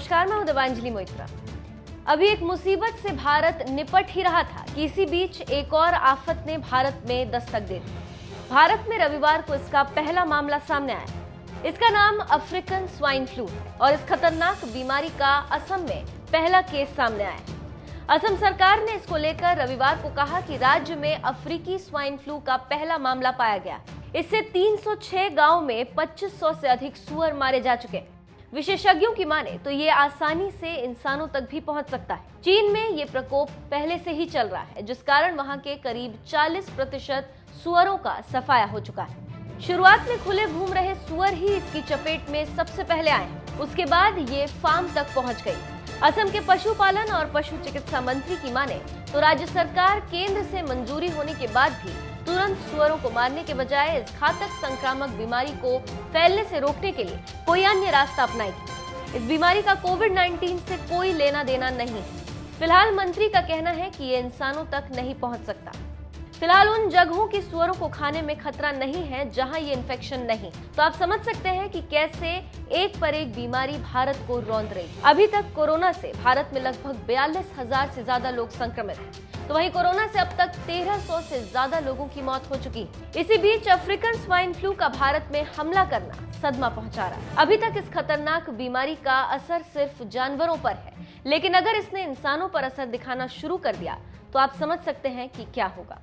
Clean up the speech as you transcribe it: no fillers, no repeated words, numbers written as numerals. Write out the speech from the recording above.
नमस्कार, मैं हूं देवांजलि मोइत्रा। अभी एक मुसीबत से भारत निपट ही रहा था कि इसी बीच एक और आफत ने भारत में दस्तक दे दी। भारत में रविवार को इसका पहला मामला सामने आया। इसका नाम अफ्रीकन स्वाइन फ्लू है और इस खतरनाक बीमारी का असम में पहला केस सामने आया। असम सरकार ने इसको लेकर रविवार को कहा कि राज्य में अफ्रीकी स्वाइन फ्लू का पहला मामला पाया गया। इससे 306 गांव में 2500 से अधिक सुअर मारे जा चुके हैं। विशेषज्ञों की माने तो ये आसानी से इंसानों तक भी पहुंच सकता है। चीन में ये प्रकोप पहले से ही चल रहा है, जिस कारण वहां के करीब 40% सुअरों का सफाया हो चुका है। शुरुआत में खुले घूम रहे सुअर ही इसकी चपेट में सबसे पहले आए हैं। उसके बाद ये फार्म तक पहुंच गई। असम के पशुपालन और पशु चिकित्सा मंत्री की माने तो राज्य सरकार केंद्र से मंजूरी होने के बाद भी तुरंत सुअरों को मारने के बजाय इस घातक संक्रामक बीमारी को फैलने से रोकने के लिए कोई अन्य रास्ता अपनाएगी। इस बीमारी का कोविड-19 से कोई लेना देना नहीं है। फिलहाल मंत्री का कहना है कि ये इंसानों तक नहीं पहुंच सकता। फिलहाल उन जगहों की सुअरों को खाने में खतरा नहीं है जहां ये इन्फेक्शन नहीं। तो आप समझ सकते हैं कि कैसे एक पर एक बीमारी भारत को रौंद रही। अभी तक कोरोना से भारत में लगभग 42,000 से ज्यादा लोग संक्रमित हैं। तो वहीं कोरोना से अब तक 1300 से ज्यादा लोगों की मौत हो चुकी है। इसी बीच अफ्रीकन स्वाइन फ्लू का भारत में हमला करना सदमा पहुंचा रहा है। अभी तक इस खतरनाक बीमारी का असर सिर्फ जानवरों पर है, लेकिन अगर इसने इंसानों पर असर दिखाना शुरू कर दिया तो आप समझ सकते हैं कि क्या होगा।